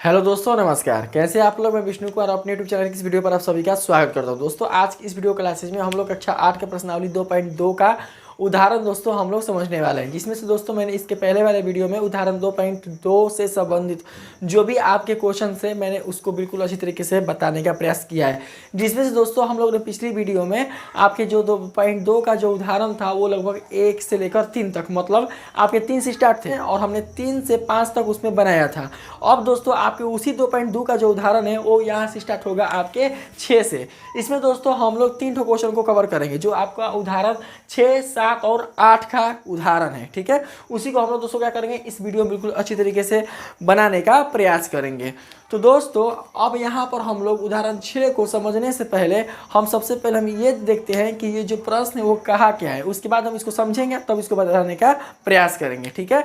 Hello दोस्तों, नमस्कार। कैसे आप लोग। मैं विष्णु कुमार अपने यूट्यूब चैनल की इस वीडियो पर आप सभी का स्वागत करता हूं। दोस्तों, आज की इस वीडियो क्लासेज में हम लोग कक्षा 8 के प्रश्नावली 2.2 का उदाहरण दोस्तों हम लोग समझने वाले हैं, जिसमें से दोस्तों मैंने इसके पहले वाले वीडियो में उदाहरण 2.2 से संबंधित जो भी आपके क्वेश्चन है मैंने उसको बिल्कुल अच्छी तरीके से बताने का प्रयास किया है। जिसमें से दोस्तों हम लोग ने पिछली वीडियो में आपके जो 2.2 का जो उदाहरण था वो लगभग 1 से लेकर 3 तक, मतलब आपके 3 से स्टार्ट थे और हमने 3 से 5 तक उसमें बनाया था। अब दोस्तों आपके उसी 2.2 का जो उदाहरण है वो यहाँ से स्टार्ट होगा आपके 6 से। इसमें दोस्तों हम लोग 3 ठो क्वेश्चन को कवर करेंगे, जो आपका उदाहरण 6, 7 और 8 का उदाहरण है। ठीक है, उसी को हम लोग दोस्तों क्या करेंगे, इस वीडियो में बिल्कुल अच्छी तरीके से बनाने का प्रयास करेंगे। तो दोस्तों अब यहाँ पर हम लोग उदाहरण 6 को समझने से पहले हम सबसे पहले हम ये देखते हैं कि ये जो प्रश्न है वो कहा क्या है, उसके बाद हम इसको समझेंगे तब इसको बताने का प्रयास करेंगे। ठीक है,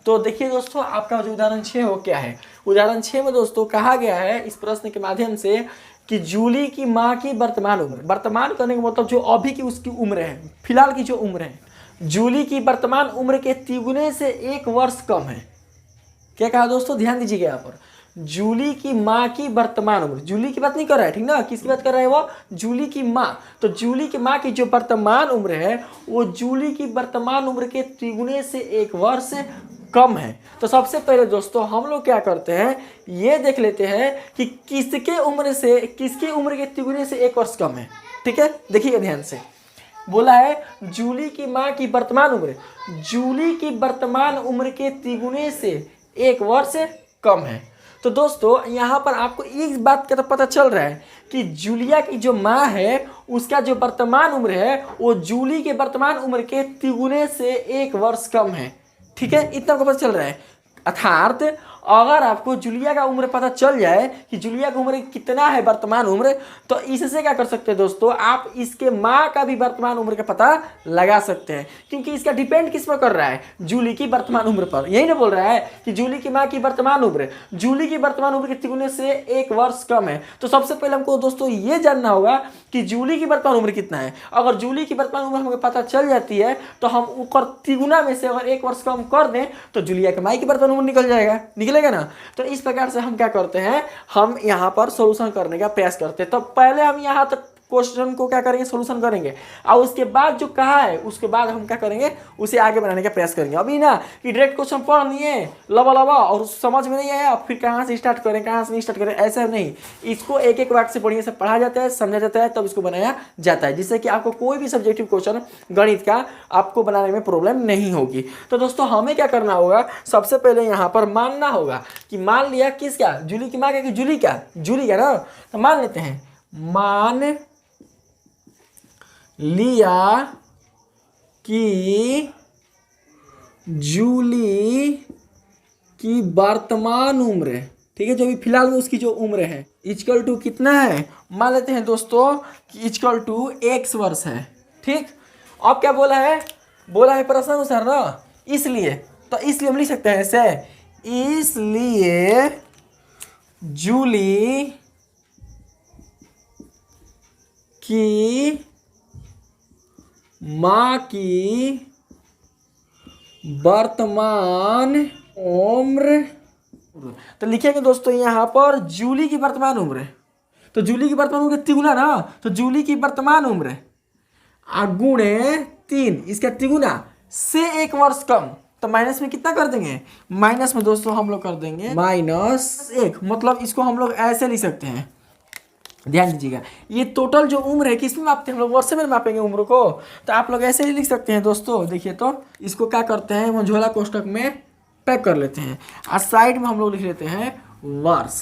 तो देखिए दोस्तों आपका जो उदाहरण 6 वो क्या है। उदाहरण 6 में दोस्तों कहा गया है इस प्रश्न के माध्यम से कि जूली की माँ की वर्तमान उम्र, वर्तमान करने का मतलब जो अभी की उसकी उम्र है, फिलहाल की जो उम्र है, जूली की वर्तमान उम्र के तिगुने से 1 वर्ष कम है। क्या कहा दोस्तों, ध्यान दीजिएगा यहाँ पर। जूली की माँ की वर्तमान उम्र, जूली की बात नहीं कर रहा है, ठीक ना, किसकी बात कर रहा है वो, जूली की माँ। तो जूली की माँ की जो वर्तमान उम्र है वो जूली की वर्तमान उम्र के तिगुने से 1 वर्ष कम है। तो सबसे पहले दोस्तों हम लोग क्या करते हैं, ये देख लेते हैं कि किसके उम्र से, किसकी उम्र के तिगुने से 1 वर्ष कम है। ठीक है, देखिए ध्यान से, बोला है जूली की माँ की वर्तमान उम्र, जूली की वर्तमान उम्र के तिगुने से 1 वर्ष कम है। तो दोस्तों यहाँ पर आपको एक बात का तो पता चल रहा है कि जूलिया की जो माँ है उसका जो वर्तमान उम्र है वो जूली के वर्तमान उम्र के तिगुने से 1 वर्ष कम है। ठीक है, इतना को पता चल रहा है। अर्थात अगर आपको जूलिया का उम्र पता चल जाए कि जूलिया की उम्र कितना है वर्तमान उम्र, तो इससे क्या कर सकते हैं दोस्तों, आप इसके माँ का भी वर्तमान उम्र का पता लगा सकते हैं, क्योंकि इसका डिपेंड किस पर कर रहा है, जूली की वर्तमान उम्र पर। यही ना बोल रहा है कि जूली की माँ की वर्तमान उम्र, जूली की वर्तमान उम्र के तिगुने से 1 वर्ष कम है। तो सबसे पहले हमको दोस्तों ये जानना होगा कि जूली की वर्तमान उम्र कितना है। अगर जूली की वर्तमान उम्र हमें पता चल जाती है तो हम ऊपर तिगुना में से अगर 1 वर्ष कम कर दें तो जूलिया की माँ की वर्तमान उम्र निकल जाएगा, निकलेगा ना। तो इस प्रकार से हम क्या करते हैं, हम यहाँ पर सॉल्यूशन करने का प्रयास करते हैं। तो पहले हम यहाँ तक क्वेश्चन को क्या करेंगे, सॉल्यूशन करेंगे, और उसके बाद जो कहा है उसके बाद हम क्या करेंगे, उसे आगे बढ़ाने का प्रयास करेंगे। अभी ना कि डायरेक्ट क्वेश्चन पढ़ लिए लवा लवा और समझ में नहीं आया फिर कहाँ से स्टार्ट करें कहाँ से नहीं स्टार्ट करें, ऐसा नहीं। इसको एक एक वाक्य से बढ़िया से पढ़ा जाता है, समझा जाता है, तब इसको बनाया जाता है, जिससे कि आपको कोई भी सब्जेक्टिव क्वेश्चन गणित का आपको बनाने में प्रॉब्लम नहीं होगी। तो दोस्तों हमें क्या करना होगा, सबसे पहले यहाँ पर मानना होगा कि मान लिया किसका, जूली की माँ का, कि जूली का, जूली का ना, तो मान लेते हैं, मान लिया कि जूली की वर्तमान उम्र, ठीक है, जो भी फिलहाल में उसकी जो उम्र है, इक्वल टू कितना है, मान लेते हैं दोस्तों कि इक्वल टू X वर्ष है। ठीक, अब क्या बोला है, बोला है प्रश्नानुसार ना, इसलिए तो इसलिए हम लिख सकते हैं ऐसे, इसलिए जूली की माँ की वर्तमान उम्र, तो लिखेंगे दोस्तों यहाँ पर जूली की वर्तमान उम्र, तो जूली की वर्तमान उम्र तिगुना ना, तो जूली की वर्तमान उम्र गुणे 3 इसका तिगुना से 1 वर्ष कम, तो माइनस में कितना कर देंगे, माइनस में दोस्तों हम लोग कर देंगे -1, मतलब इसको हम लोग ऐसे लिख सकते हैं। ध्यान दीजिएगा, ये टोटल जो उम्र है किसमें मापते हैं हम लोग, वर्ष में मापेंगे उम्र को, तो आप लोग ऐसे ही लिख सकते हैं दोस्तों। देखिए तो इसको क्या करते हैं, मंझोला कोष्ठक में पैक कर लेते हैं और साइड में हम लोग लिख लेते हैं वर्ष।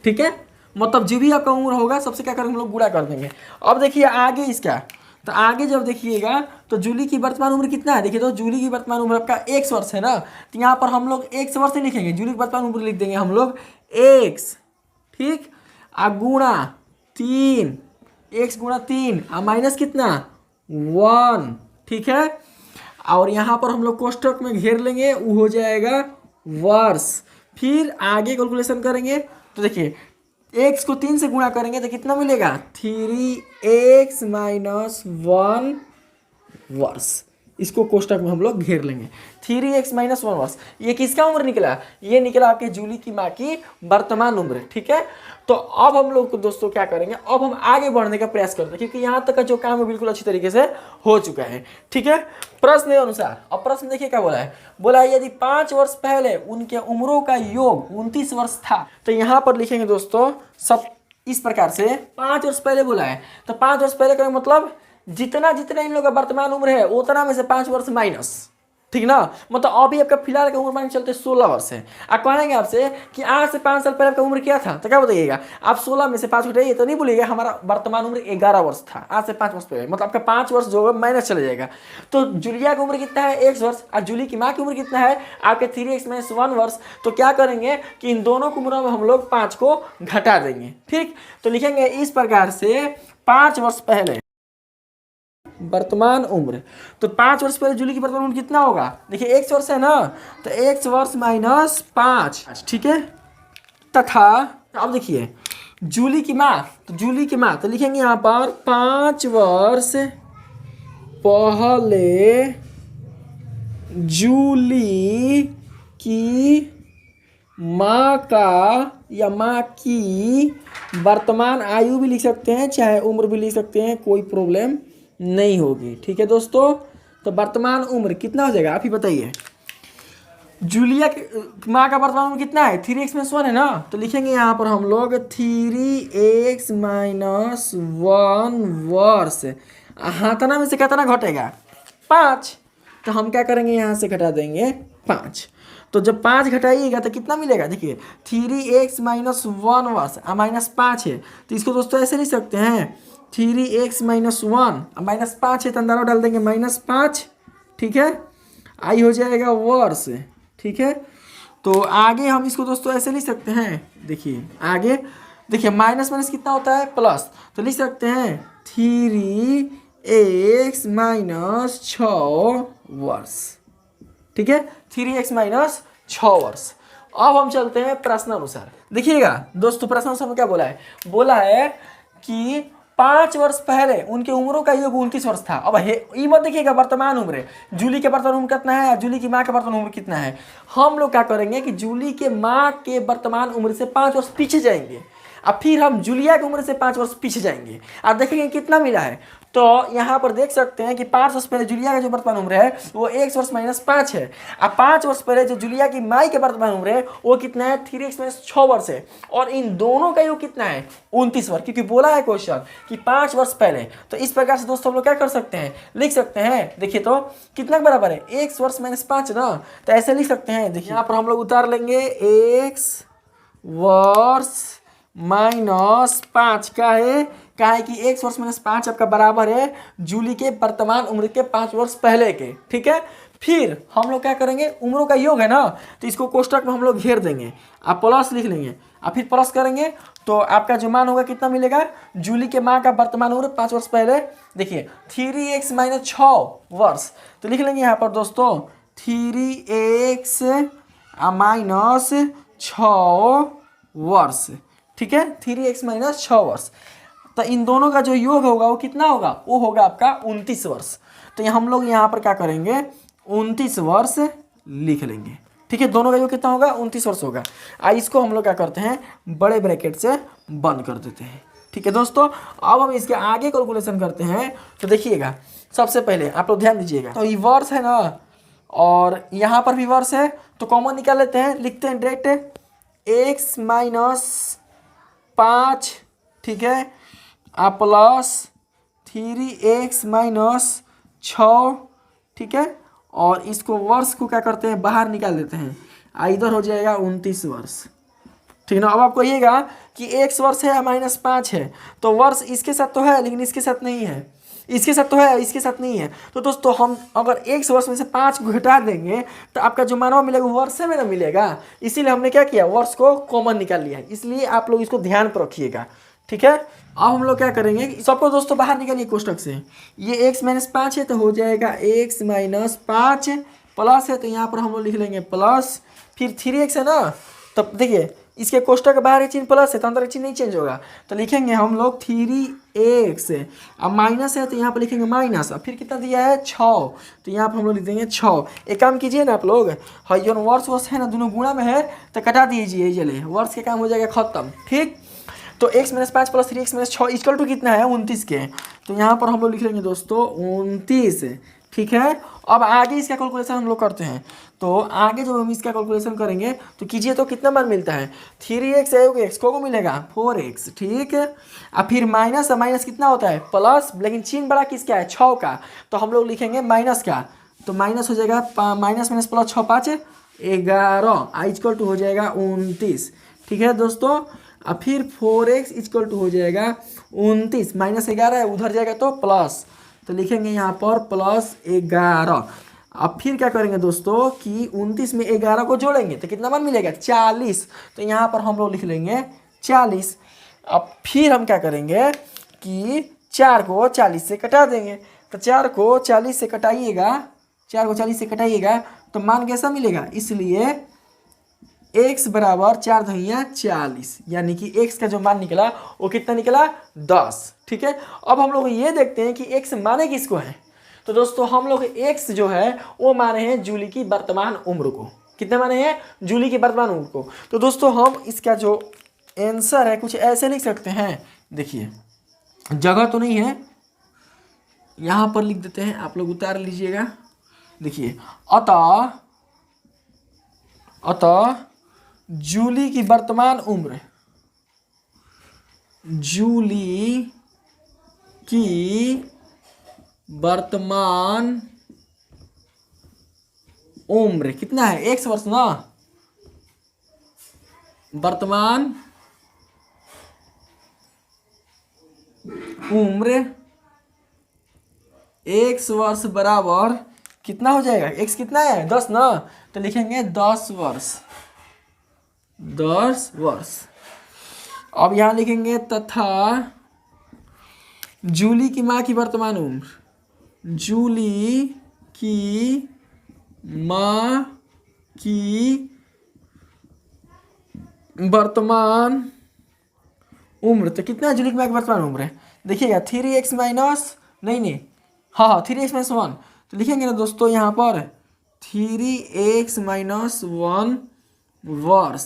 ठीक है, मतलब जो भी आपका उम्र होगा सबसे क्या करेंगे हम लोग, गुणा कर देंगे। अब देखिए आगे इसका, तो आगे जब देखिएगा तो जूली की वर्तमान उम्र कितना है, देखिए तो जूली की वर्तमान उम्र आपका 1 वर्ष है ना, तो यहाँ पर हम लोग 1 वर्ष नहीं लिखेंगे, जूली की वर्तमान उम्र लिख देंगे हम लोग x, ठीक, गुणा 3, x गुणा 3 माइनस कितना 1। ठीक है, और यहाँ पर हम लोग कोष्ठक में घेर लेंगे, वो हो जाएगा वर्ष। फिर आगे कैलकुलेशन करेंगे तो देखिए x को 3 से गुणा करेंगे तो कितना मिलेगा, 3x - 1 वर्ष। इसको कोष्टक में हम लोग घेर लेंगे। 3x माइनस 1 वर्ष, ये किसका उम्र निकला? ये निकला आपके जूली की माँ की वर्तमान उम्र। ठीक है, तो अब हम लोग दोस्तों क्या करेंगे, अब हम आगे बढ़ने का प्रयास करते हैं क्योंकि यहाँ तक का जो काम है बिल्कुल अच्छी तरीके से हो चुका है। ठीक है, प्रश्न के अनुसार अब प्रश्न देखिए क्या बोला है। बोला है यदि 5 वर्ष पहले उनके उम्रों का योग 29 वर्ष था, तो यहाँ पर लिखेंगे दोस्तों सब इस प्रकार से। 5 वर्ष पहले बोला है, तो 5 वर्ष पहले का मतलब जितना जितना इन लोगों का वर्तमान उम्र है उतना में से 5 वर्ष माइनस। ठीक ना, मतलब अभी आपका फिलहाल का उम्र मान चलते 16 वर्ष है। आप कहेंगे आपसे कि आज से 5 साल पहले आपका उम्र क्या था, तो क्या बताइएगा आप 16 में से 5 घटाइए, तो नहीं बोलिएगा हमारा वर्तमान उम्र 11 वर्ष था आज से 5 वर्ष पहले, मतलब आपका 5 वर्ष जो है माइनस चला जाएगा। तो जूलिया की उम्र कितना है? 1 वर्ष। और जूली की माँ की उम्र कितना है? आपके 3x माइनस 1 वर्ष। तो क्या करेंगे कि इन दोनों की उम्रों में हम लोग 5 को घटा देंगे। ठीक, तो लिखेंगे इस प्रकार से 5 वर्ष पहले वर्तमान उम्र, तो 5 वर्ष पहले जूली की वर्तमान उम्र कितना होगा? देखिए 1 वर्ष है ना, तो 1 वर्ष माइनस 5। ठीक है, तथा अब देखिए जूली की माँ, तो जूली की माँ तो लिखेंगे यहाँ पर 5 वर्ष पहले जूली की माँ का या माँ की वर्तमान आयु भी लिख सकते हैं, चाहे उम्र भी लिख सकते हैं, कोई प्रॉब्लम नहीं होगी। ठीक है दोस्तों, तो वर्तमान उम्र कितना हो जाएगा आप ही बताइए। जूलिया की माँ का वर्तमान उम्र कितना है? 3x माइनस 1 है ना, तो लिखेंगे यहाँ पर हम लोग 3x माइनस 1 वर्ष। हाथना में से कितना घटेगा? 5। तो हम क्या करेंगे, यहाँ से घटा देंगे 5। तो जब 5 घटाइएगा तो कितना मिलेगा? देखिए 3x माइनस 1 वर्ष माइनस 5 है, तो इसको दोस्तों ऐसे लिख सकते हैं 3x माइनस 1 माइनस 5 है, तो अंदर डाल देंगे माइनस 5। ठीक है, आई हो जाएगा वर्ष। ठीक है, तो आगे हम इसको दोस्तों ऐसे लिख सकते हैं, देखिए आगे देखिए माइनस माइनस कितना होता है? प्लस। तो लिख सकते हैं 3x माइनस 6 वर्ष। ठीक है, 3x माइनस 6 वर्ष। अब हम चलते हैं प्रश्नानुसार। देखिएगा दोस्तों प्रश्नानुसार में क्या बोला है? बोला है कि 5 वर्ष पहले उनके उम्रों का योग 29 वर्ष था। अब ये मत देखिएगा वर्तमान उम्र है, जूली के वर्तमान उम्र कितना है, जूली की माँ का वर्तमान उम्र कितना है। हम लोग क्या करेंगे कि जूली के माँ के वर्तमान उम्र से 5 वर्ष पीछे जाएंगे, अब फिर हम जूलिया की उम्र से 5 वर्ष पीछे जाएंगे और देखेंगे कितना मिला है। तो यहाँ पर देख सकते हैं कि 5 वर्ष पहले जूलिया का जो वर्तमान उम्र है वो 1 वर्ष माइनस 5 है। अब 5 वर्ष पहले जो जूलिया की माई के वर्तमान उम्र है वो कितना है? 3x माइनस 6 वर्ष है। और इन दोनों का योग कितना है? 29 वर्ष, क्योंकि बोला है क्वेश्चन कि 5 वर्ष पहले। तो इस प्रकार से दोस्तों हम लोग क्या कर सकते हैं, लिख सकते हैं। देखिए तो कितना बराबर है? 1 वर्ष माइनस 5 ना, तो ऐसे लिख सकते हैं। देखिए यहाँ पर हम लोग उतार लेंगे 1 वर्ष माइनस 5 का है कि 1 वर्ष माइनस 5 आपका बराबर है जूली के वर्तमान उम्र के 5 वर्ष पहले के। ठीक है, फिर हम लोग क्या करेंगे, उम्रों का योग है ना, तो इसको कोष्टक में हम लोग घेर देंगे, आप प्लस लिख लेंगे, आप फिर प्लस करेंगे तो आपका जो मान होगा कितना मिलेगा? जूली के माँ का वर्तमान उम्र 5 वर्ष पहले, देखिए 3x माइनस 6 वर्ष। तो लिख लेंगे यहाँ पर दोस्तों 3x माइनस 6 वर्ष। ठीक है, 3x माइनस 6 वर्ष। तो इन दोनों का जो योग होगा वो कितना होगा? वो होगा आपका 29 वर्ष। तो हम लोग यहाँ पर क्या करेंगे, 29 वर्ष लिख लेंगे। ठीक है, दोनों का योग कितना होगा? 29 वर्ष होगा। इसको हम लोग क्या करते हैं, बड़े ब्रैकेट से बंद कर देते हैं। ठीक है दोस्तों, अब हम इसके आगे कैलकुलेशन करते हैं। तो देखिएगा सबसे पहले आप लोग ध्यान दीजिएगा, तो ये वर्ष है ना और यहाँ पर भी वर्ष है, तो कॉमन निकाल लेते हैं, लिखते हैं डायरेक्ट x माइनस 5। ठीक है, प्लस 3x माइनस 6। ठीक है, और इसको वर्ष को क्या करते हैं, बाहर निकाल देते हैं, इधर हो जाएगा 29 वर्ष। ठीक है ना, अब आप कहिएगा कि x वर्ष है माइनस 5 है, तो वर्ष इसके साथ तो है लेकिन इसके साथ नहीं है, इसके साथ तो है इसके साथ नहीं है। तो दोस्तों हम अगर 1 वर्ष में से 5 को घटा देंगे तो आपका जो मानवा मिलेगा वो वर्ष में ना मिलेगा, इसीलिए हमने क्या किया, वर्ष को कॉमन निकाल लिया है। इसलिए आप लोग इसको ध्यान पर रखिएगा। ठीक है, अब हम लोग क्या करेंगे, सबको दोस्तों बाहर निकालिए कोष्टक से। ये x माइनस 5 है तो हो जाएगा x माइनस 5, प्लस है तो यहाँ पर हम लोग लिख लेंगे प्लस, फिर 3x है ना, तब देखिए इसके कोष्टक के बाहर ये चिन्ह प्लस है तो अंदर ये चिन्ह नहीं चेंज होगा। तो लिखेंगे हम लोग 3x, अब माइनस है तो यहाँ पर लिखेंगे माइनस। अब फिर कितना दिया है 6, तो यहाँ पर हम लोग लिख देंगे 6। एक काम कीजिए ना आप लोग, हाँ ये वर्स है ना दोनों गुणा में है तो कटा दीजिए, ये चले वर्स के काम हो जाएगा खत्म। ठीक, तो x - 5 + 3x - 6 इक्वल टू कितना है 29 के। तो यहाँ पर हम लोग लिख लेंगे दोस्तों 29। ठीक है, अब आगे इसका कैलकुलेशन हम लोग करते हैं। तो आगे जब हम इसका कैलकुलेशन करेंगे तो कीजिए तो कितना मान मिलता है 3x है x को मिलेगा 4x। ठीक है, अब फिर माइनस, माइनस कितना होता है प्लस, लेकिन चिन्ह बड़ा किसका है 6 का, तो हम लोग लिखेंगे माइनस का। तो माइनस हो जाएगा minus minus plus 6 5 11 equal to हो जाएगा 29। ठीक है दोस्तों, अब फिर 4x इक्वल टू हो जाएगा 29, माइनस 11 है उधर जाएगा तो प्लस, तो लिखेंगे यहाँ पर +11। अब फिर क्या करेंगे दोस्तों कि 29 में 11 को जोड़ेंगे तो कितना मान मिलेगा 40, तो यहाँ पर हम लोग लिख लेंगे 40। अब फिर हम क्या करेंगे कि 4 को 40 से कटा देंगे, तो 4 को 40 से कटाइएगा, 4 को 40 से कटाइएगा तो मान कैसा मिलेगा, इसलिए x बराबर 4 दूनी 40, यानी कि x का जो मान निकला वो कितना निकला 10। ठीक है, अब हम लोग ये देखते हैं कि x माने किसको है। तो दोस्तों हम लोग x जो है वो माने हैं जूली की वर्तमान उम्र को। कितने माने हैं जूली की वर्तमान उम्र को। तो दोस्तों हम इसका जो आंसर है कुछ ऐसे लिख सकते हैं, देखिए जगह तो नहीं है, यहाँ पर लिख देते हैं, आप लोग उतार लीजिएगा। देखिए अतः जूली की वर्तमान उम्र, जूली की वर्तमान उम्र कितना है 1 वर्ष ना, वर्तमान उम्र 1 वर्ष बराबर कितना हो जाएगा, x कितना है 10 ना, तो लिखेंगे 10 वर्ष, 10 वर्ष। अब यहाँ लिखेंगे तथा जूली की माँ की वर्तमान उम्र, जूली की माँ की वर्तमान उम्र, तो कितना है जूली की माँ की वर्तमान उम्र है, देखिएगा 3x माइनस नहीं हाँ 3x - 1, तो लिखेंगे ना दोस्तों यहाँ पर 3x - 1 वर्ष,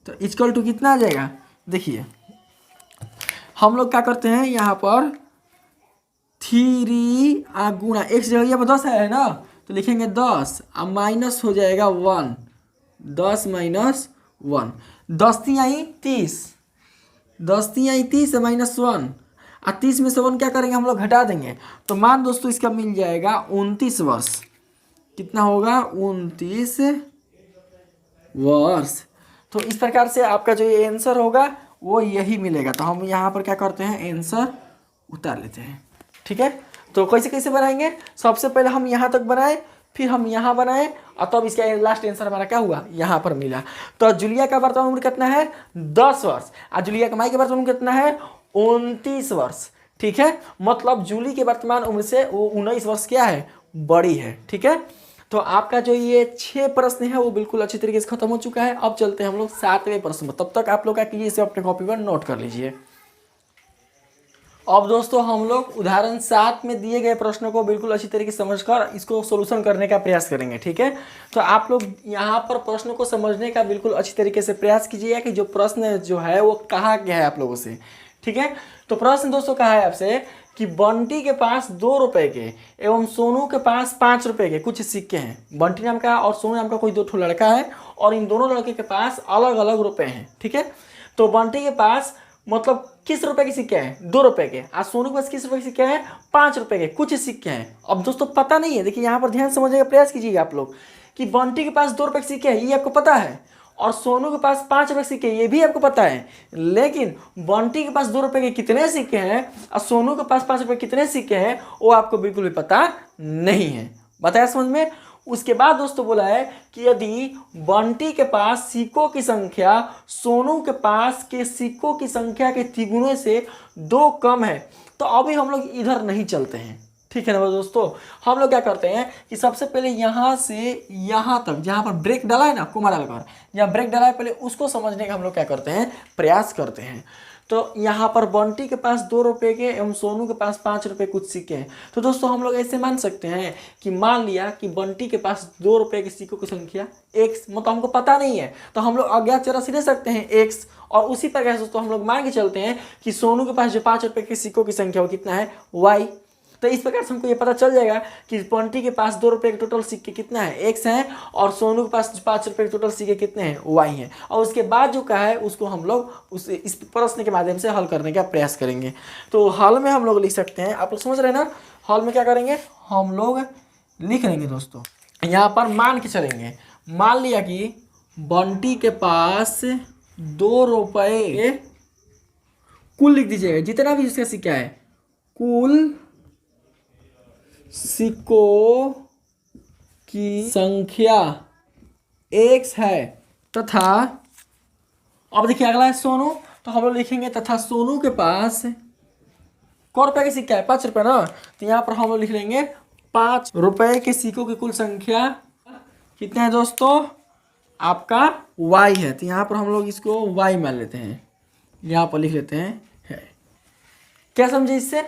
तो इक्वल टू कितना आ जाएगा। देखिए हम लोग क्या करते हैं यहाँ पर 3 गुणा x जगह यहाँ पर 10 है ना, तो लिखेंगे 10, अब माइनस हो जाएगा 1, 10 - 1, 10 × 30, 10 × 30 -1, और 30 में से 1 क्या करेंगे हम लोग घटा देंगे, तो मान दोस्तों इसका मिल जाएगा 29 वर्ष। कितना होगा 29 वर्ष। तो इस प्रकार से आपका जो ये आंसर होगा वो यही मिलेगा। तो हम यहाँ पर क्या करते हैं आंसर उतार लेते हैं। ठीक है, तो कैसे कैसे बनाएंगे, सबसे पहले हम यहाँ तक बनाए, फिर हम यहाँ बनाए, और तब इसका लास्ट आंसर हमारा क्या हुआ यहाँ पर मिला। तो जूलिया का वर्तमान उम्र कितना है 10 वर्ष, और जूलिया का माई का वर्तमान उम्र कितना है 29 वर्ष। ठीक है, मतलब जूली के वर्तमान उम्र से वो 19 वर्ष क्या है बड़ी है। ठीक है, तो आपका जो ये 6 प्रश्न है वो बिल्कुल अच्छी तरीके से खत्म हो चुका है। अब चलते हैं हम लोग 7वें प्रश्न में, तब तक आप लोग क्या कीजिए इसे अपने कॉपी पर नोट कर लीजिए। अब दोस्तों हम लोग उदाहरण 7 में दिए गए प्रश्नों को बिल्कुल अच्छी तरीके से समझकर इसको सोल्यूशन करने का प्रयास करेंगे। ठीक है, तो आप लोग यहाँ पर प्रश्न को समझने का बिल्कुल अच्छी तरीके से प्रयास कीजिएगा कि जो प्रश्न जो है वो कहा गया है आप लोगों से। ठीक है, तो प्रश्न दोस्तों कहा है आपसे कि बंटी के पास 2 रुपए के एवं सोनू के पास 5 रुपए के कुछ सिक्के हैं। बंटी नाम का और सोनू नाम का कोई 2 लड़का है और इन दोनों लड़के के पास अलग अलग रुपए हैं। ठीक है, तो बंटी के पास मतलब किस रुपए के सिक्के हैं 2 रुपए के, और सोनू के पास किस रुपए के सिक्के हैं 5 रुपए के कुछ सिक्के हैं। अब दोस्तों पता नहीं है, देखिए यहाँ पर ध्यान समझने का प्रयास कीजिएगा आप लोग कि बंटी के पास 2 रुपए के सिक्के हैं ये आपको पता है, और सोनू के पास 5 रुपए के सिक्के ये भी आपको पता है, लेकिन बंटी के पास 2 रुपए के कितने सिक्के हैं और सोनू के पास 5 रुपए कितने सिक्के हैं वो आपको बिल्कुल भी पता नहीं है। बताया समझ में। उसके बाद दोस्तों बोला है कि यदि बंटी के पास सिक्कों की संख्या सोनू के पास के सिक्कों की संख्या के तिगुने से 2 कम है तो अभी हम लोग इधर नहीं चलते हैं। ठीक है ना दोस्तों। हम लोग क्या करते हैं कि सबसे पहले यहाँ से यहाँ तक जहाँ पर ब्रेक डाला है ना, कोमा डालकर जहाँ ब्रेक डाला है, पहले उसको समझने का हम लोग क्या करते हैं, प्रयास करते हैं। तो यहाँ पर बंटी के पास 2 रुपये के एवं सोनू के पास 5 रुपये कुछ सिक्के हैं। तो दोस्तों हम लोग ऐसे मान सकते हैं कि मान लिया कि बंटी के पास 2 रुपये के सिक्कों की संख्या x, मतलब हमको पता नहीं है तो हम लोग अज्ञात चर ले सकते हैं x, और उसी प्रकार से दोस्तों हम लोग मान के चलते हैं कि सोनू के पास जो 5 रुपये के सिक्कों की संख्या वो कितना है, y। तो इस प्रकार से हमको ये पता चल जाएगा कि बंटी के पास 2 रुपये के टोटल सिक्के कितना है, x है, और सोनू के पास 5 रुपये के टोटल सिक्के कितने हैं, y हैं। और उसके बाद जो कहा है उसको हम लोग इस प्रश्न के माध्यम से हल करने का प्रयास करेंगे। तो हल में हम लोग लिख सकते हैं, आप लोग समझ रहे हैं ना, हल में क्या करेंगे, हम लोग लिख लेंगे दोस्तों, यहाँ पर मान के चलेंगे। मान लिया कि बंटी के पास 2 रुपये, कुल लिख दीजिएगा जितना भी उसका सिक्का है, कुल सिक्कों की संख्या x है, तथा अब देखिए अगला है सोनू, तो हम लोग लिखेंगे तथा सोनू के पास क रुपए के सिक्का है, 5 रुपये ना, तो यहाँ पर हम लोग लिख लेंगे 5 रुपये के सिक्कों की कुल संख्या कितना है दोस्तों, आपका y है। तो यहाँ पर हम लोग इसको y मान लेते हैं, यहाँ पर लिख लेते हैं है। क्या समझे इससे,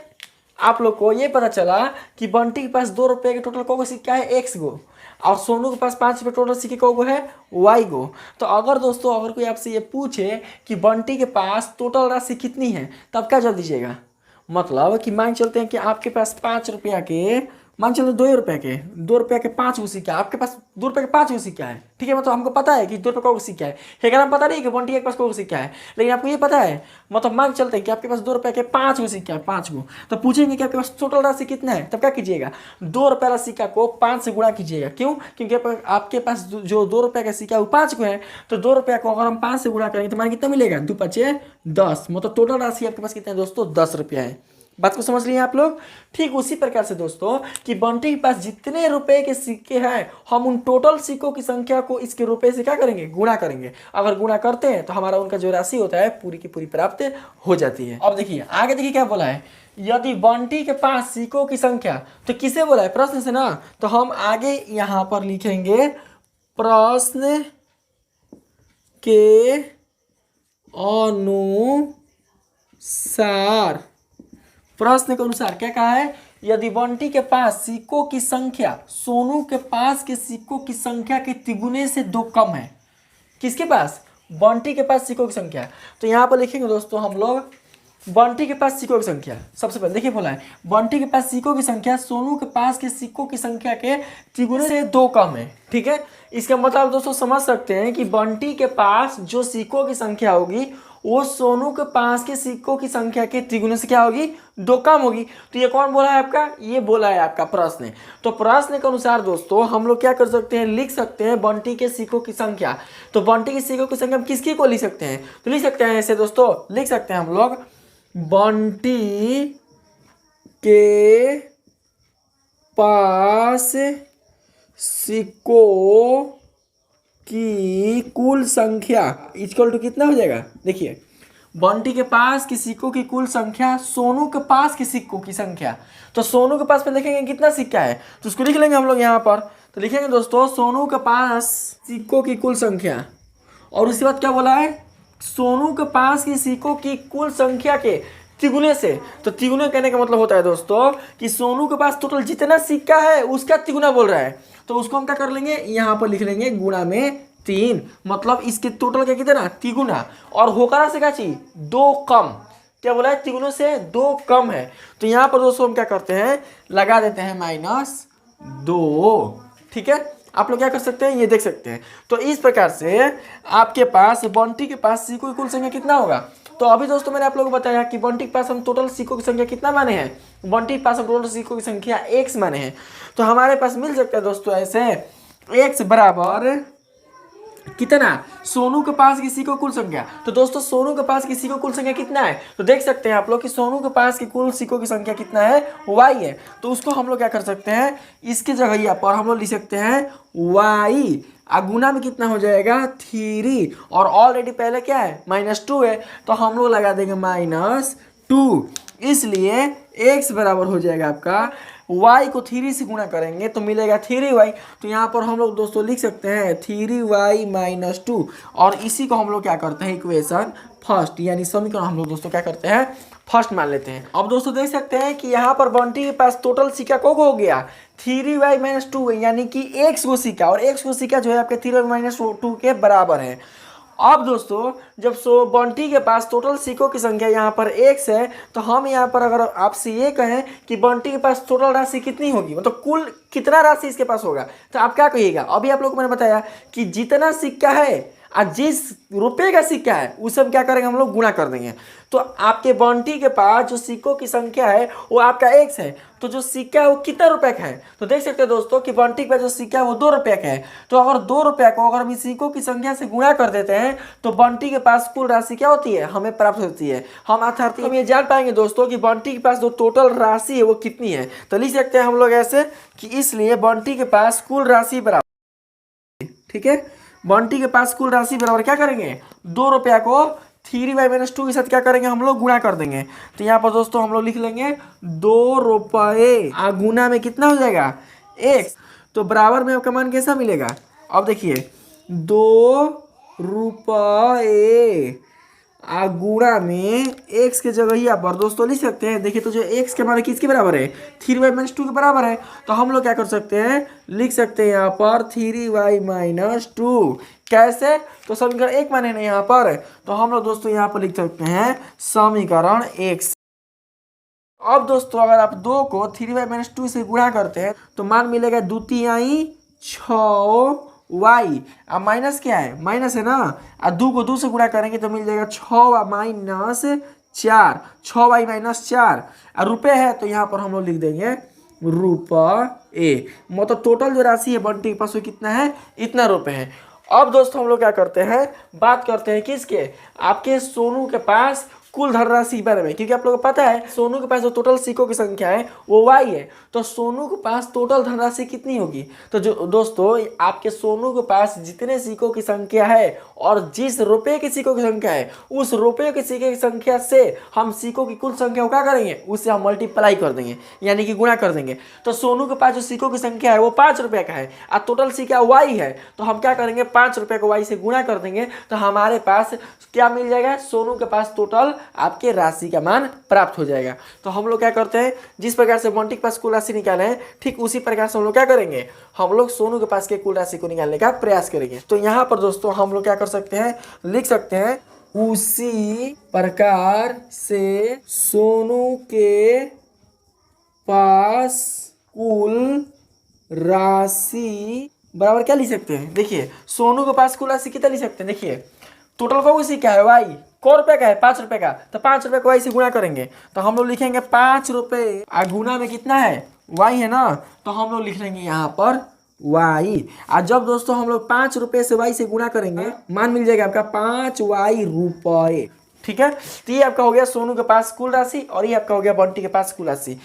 आप लोग को ये पता चला कि बंटी के पास 2 रुपये के टोटल को सिक्का है x गो, और सोनू के पास 5 रुपये टोटल सिक्के को है y गो। तो अगर दोस्तों अगर कोई आपसे ये पूछे कि बंटी के पास टोटल राशि कितनी है, तब क्या जवाब दीजिएगा, मतलब कि मान चलते हैं कि आपके पास 5 रुपया के, मान चलते 2 रुपये के, 2 रुपये के 5 गो सिक्का, आपके पास 2 रुपये के 5 गो सिक्का है, ठीक है। मतलब हमको पता है कि 2 रुपये का सिक्का है, लेकिन हम पता नहीं कि बंटी के पास को सिक्का है, लेकिन आपको ये पता है, मतलब मान चलते हैं कि आपके पास 2 रुपये के 5 गो सिक्का है, 5 गो। तो पूछेंगे कि आपके पास टोटल राशि कितना है, तब क्या कीजिएगा, 2 रुपये वाला सिक्का को 5 से गुणा कीजिएगा। क्यों, क्योंकि आपके पास जो 2 रुपये का सिक्का है वो 5 को है, तो 2 रुपये को अगर हम 5 से गुणा करेंगे तो हमारे कितना मिलेगा, 2 5 10, मतलब टोटल राशि आपके पास कितना है दोस्तों, 10 रुपया है। बात को समझ लिए आप लोग। ठीक उसी प्रकार से दोस्तों कि बंटी के पास जितने रुपए के सिक्के हैं, हम उन टोटल सिक्कों की संख्या को इसके रुपए से क्या करेंगे, गुणा करेंगे। अगर गुणा करते हैं तो हमारा उनका जो राशि होता है पूरी की पूरी प्राप्त हो जाती है। अब देखिए आगे देखिए क्या बोला है, यदि बंटी के पास सिक्कों की संख्या, तो किसे बोला है, प्रश्न से ना, तो हम आगे यहाँ पर लिखेंगे प्रश्न के अनुसार। प्रश्न के अनुसार क्या कहा है, यदि बंटी के पास सिक्कों की संख्या सोनू के पास के सिक्कों की संख्या के तिगुने से 2 कम है। किसके पास, बंटी के पास सिक्कों की संख्या। तो यहाँ पर लिखेंगे दोस्तों हम लोग बंटी के पास सिक्कों की संख्या। सबसे पहले देखिए बोला है बंटी के पास सिक्कों की संख्या सोनू के पास के सिक्कों की संख्या के तिगुने से 2 कम है। ठीक है, इसका मतलब दोस्तों समझ सकते हैं कि बंटी के पास जो सिक्कों की संख्या होगी वो सोनू के पास के सिक्कों की संख्या के तिगुने से क्या होगी, 2 कम होगी। तो ये कौन बोला है आपका, ये बोला है आपका प्रश्न। तो प्रश्न के अनुसार दोस्तों हम लोग क्या कर सकते हैं, लिख सकते हैं बंटी के सिक्कों की संख्या। तो बंटी के सिक्कों की संख्या हम किसकी को लिख सकते हैं, तो लिख सकते हैं ऐसे दोस्तों, लिख सकते हैं हम लोग बंटी के पास सिक्कों की कुल संख्या इक्वल टू कितना हो जाएगा। देखिए बंटी के पास की सिक्कों की कुल संख्या सोनू के पास के सिक्कों की संख्या। तो सोनू के पास पे लिखेंगे कितना सिक्का है, तो उसको लिख लेंगे हम लोग यहाँ पर। तो लिखेंगे दोस्तों सोनू के पास सिक्कों की कुल संख्या, और उसके बाद क्या बोला है, सोनू के पास की सिक्कों की कुल संख्या के तिगुने से। तो तिगुने कहने का मतलब होता है दोस्तों कि सोनू के पास टोटल जितना सिक्का है उसका तिगुना बोल रहा है। तो उसको हम क्या कर लेंगे, यहाँ पर लिख लेंगे गुणा में 3, मतलब इसके टोटल का कितना, तिगुना, और होकर से क्या चीज 2 कम। क्या बोला है, तिगुनों से 2 कम है। तो यहाँ पर दोस्तों हम क्या करते हैं, लगा देते हैं -2। ठीक है, आप लोग क्या कर सकते हैं, ये देख सकते हैं। तो इस प्रकार से आपके पास बंटी के पास सिक्कों की कुल संख्या कितना होगा। तो अभी दोस्तों मैंने आप लोगों को बताया कि बंटी के पास हम टोटल सिक्कों की संख्या कितना माने हैं, बंटी के पास हम टोटल सिक्कों की संख्या x माने हैं। तो हमारे पास मिल सकता है दोस्तों ऐसे x बराबर कितना, सोनू के पास की सिक्कों कुल संख्या। तो दोस्तों सोनू के पास की सिक्कों कुल संख्या कितना है, तो देख सकते हैं आप लोग कि सोनू के पास की कुल सिक्कों की संख्या कितना है, y है। तो उसको हम लोग क्या कर सकते हैं, इसके जगह पर हम लोग लिख सकते हैं y, गुना में कितना हो जाएगा 3, और ऑलरेडी पहले क्या है -2 है, तो हम लोग लगा देंगे -2। इसलिए x बराबर हो जाएगा आपका y को 3 से गुणा करेंगे तो मिलेगा 3y। तो यहाँ पर हम लोग दोस्तों लिख सकते हैं 3y माइनस 2, और इसी को हम लोग क्या करते हैं इक्वेशन फर्स्ट यानी समीकरण हम लोग दोस्तों क्या करते हैं फर्स्ट मान लेते हैं। अब दोस्तों देख सकते हैं कि यहाँ पर बंटी के पास टोटल सिक्का को हो गया 3y माइनस 2 यानी कि x को सिक्का, और x को सिक्का जो है आपके 3y माइनस 2 के बराबर है। अब दोस्तों जब बंटी के पास टोटल सिक्कों की संख्या यहाँ पर x है, तो हम यहाँ पर अगर आपसे ये कहें कि बंटी के पास टोटल राशि कितनी होगी, मतलब कुल कितना राशि इसके पास होगा, तो आप क्या कहिएगा। अभी आप लोगों को मैंने बताया कि जितना सिक्का है और जिस रुपए का सिक्का है उसे हम क्या करेंगे, हम लोग गुणा कर देंगे। तो आपके बंटी के पास जो सिक्कों की संख्या है वो आपका x है, तो जो सिक्का है वो कितना रुपए का है, तो देख सकते हैं दोस्तों कि बंटी के पास जो सिक्का है वो 2 रुपये का है। तो अगर 2 रुपये को अगर हम इस सिक्कों की संख्या से गुणा कर देते हैं तो बंटी के पास कुल राशि क्या होती है, हमें प्राप्त होती है। हम अर्थात हम ये जान पाएंगे दोस्तों कि बंटी के पास जो टोटल राशि है वो कितनी है। तो लिख सकते हैं हम लोग ऐसे कि इसलिए बंटी के पास कुल राशि बराबर, ठीक है, बंटी के पास कुल राशि बराबर क्या करेंगे 2 रुपया को 3y माइनस 2 के साथ क्या करेंगे, हम लोग गुणा कर देंगे। तो यहाँ पर दोस्तों हम लोग लिख लेंगे 2 रुपये गुना में कितना हो जाएगा x, तो बराबर में आपका मान कैसा मिलेगा। अब देखिए 2 रुपये गुणा में x के जगह यहाँ पर दोस्तों लिख सकते हैं, देखिए तो जो x के मान किसके बराबर है 3y माइनस 2 के बराबर है। तो हम लोग क्या कर सकते हैं, लिख सकते हैं यहाँ पर 3y माइनस 2 कैसे, तो समीकरण 1 माने ना यहाँ पर, तो हम लोग दोस्तों यहाँ पर लिख सकते हैं समीकरण 1। अब दोस्तों अगर आप 2 को 3y माइनस 2 से गुणा करते हैं तो मान मिलेगा 2 तिहाई 6y, अब माइनस क्या है, माइनस है ना, और 2 को 2 से गुणा करेंगे तो मिल जाएगा 6 माइनस 4, 6y माइनस 4, और रुपये है तो यहाँ पर हम लोग लिख देंगे रुपये, मतलब टोटल जो राशि है बंटी के पास वो कितना है, इतना रुपये है। अब दोस्तों हम लोग क्या करते हैं, बात करते हैं किसके, आपके सोनू के पास कुल धनराशि के बारे में, क्योंकि आप लोगों को पता है सोनू के पास जो टोटल सिक्कों की संख्या है वो y है। तो सोनू के पास टोटल धनराशि कितनी होगी, तो जो दोस्तों आपके सोनू के पास जितने सिक्कों की संख्या है और जिस रुपए के सिक्कों की संख्या है उस रुपये के सिक्के की संख्या से हम सिक्कों की कुल संख्या को क्या करेंगे, उससे हम मल्टीप्लाई कर देंगे यानी कि गुणा कर देंगे। तो सोनू के पास जो सिक्कों की संख्या है वो 5 रुपये का है और टोटल सिक्का y है, तो हम क्या करेंगे 5 रुपये को y से गुणा कर देंगे, तो हमारे पास क्या मिल जाएगा, सोनू के पास टोटल आपके राशि का मान प्राप्त हो जाएगा। तो हम लोग क्या करते हैं, जिस प्रकार से बंटी के पास कुल राशि निकाले हैं ठीक उसी प्रकार से हम लोग क्या करेंगे, हम लोग सोनू के पास के कुल राशि को निकालने का प्रयास करेंगे। तो यहाँ पर दोस्तों हम लोग क्या कर सकते हैं, लिख सकते हैं उसी प्रकार से सोनू के पास कुल राशि बराबर क्या लिख सकते हैं, देखिए सोनू के पास कुल राशि कितना लिख सकते हैं, देखिए टोटल को उसी क्या है y, को रुपये का है 5 रुपये का, तो 5 रुपये को y से गुणा करेंगे तो हम लोग लिखेंगे 5 रुपये और गुना में कितना है y है ना, तो हम लोग लिख लेंगे यहाँ पर y। और जब दोस्तों हम लोग 5 रुपये से y से गुणा करेंगे मान मिल जाएगा आपका 5y रुपये, ठीक है। तो ये आपका हो गया सोनू के पास कुल राशि और ये आपका हो गया बंटी के पास कुल राशि।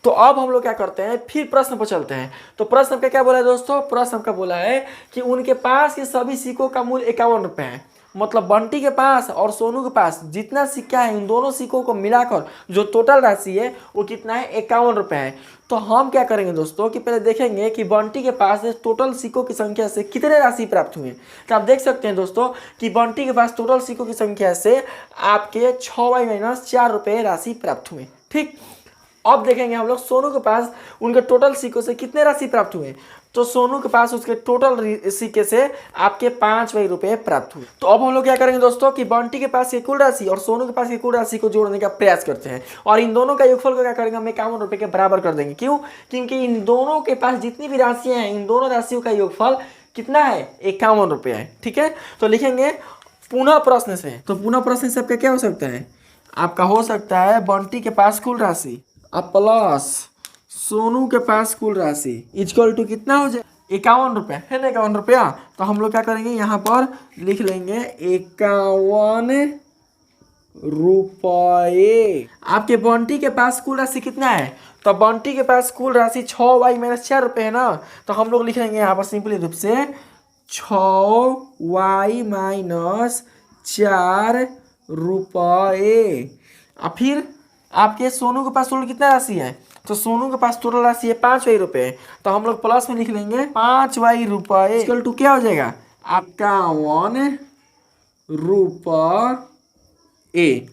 तो अब हम लोग क्या करते हैं, फिर प्रश्न पर चलते हैं। तो प्रश्न का क्या बोला है दोस्तों, प्रश्न का बोला है कि उनके पास के सभी सिक्कों का मूल्य 51 रुपये है, मतलब बंटी के पास और सोनू के पास जितना सिक्का है इन दोनों सिक्कों को मिलाकर जो टोटल राशि है वो कितना है 51 रुपये है। तो हम क्या करेंगे दोस्तों कि पहले देखेंगे कि बंटी के पास टोटल सिक्कों की संख्या से कितने राशि प्राप्त हुए। तो आप देख सकते हैं दोस्तों कि बंटी के पास टोटल सिक्कों की संख्या से आपके 6y माइनस 4 रुपये राशि प्राप्त हुए, ठीक। अब देखेंगे हम लोग सोनू के पास उनके टोटल सिक्कों से कितने राशि प्राप्त हुए, तो सोनू के पास उसके टोटल सिक्के से आपके 5 रुपये प्राप्त हुए। तो अब हम लोग क्या करेंगे दोस्तों कि बंटी के पास की कुल राशि और सोनू के पास की कुल राशि को जोड़ने का प्रयास करते हैं और इन दोनों का योगफल को क्या करेंगे, हम 51 रुपये के बराबर कर देंगे। क्यों, क्योंकि इन दोनों के पास जितनी भी राशियाँ हैं इन दोनों राशियों का योगफल कितना है 51 रुपये है, ठीक है। तो लिखेंगे पुनः प्रश्न से, तो पुनः प्रश्न से आपका क्या हो सकता है, आपका हो सकता है बंटी के पास कुल राशि अब प्लस सोनू के पास कुल राशि इक्वल टू कितना हो जाए 51 रुपये, है ना 51 रुपया। तो हम लोग क्या करेंगे यहाँ पर लिख लेंगे 51 रुपये। आपके बंटी के पास कुल राशि कितना है, तो बंटी के पास कुल राशि 6y माइनस 4 रुपये है ना, तो हम लोग लिख लेंगे यहाँ पर सिंपली रूप से 6y माइनस 4 रुपये। और फिर आपके सोनू के पास टोटल कितना राशि है, तो सोनू के पास टोटल राशि है 5 रुपये, तो हम लोग प्लस में लिख लेंगे 5 रुपये इक्वल टू क्या हो जाएगा 51 रुपये।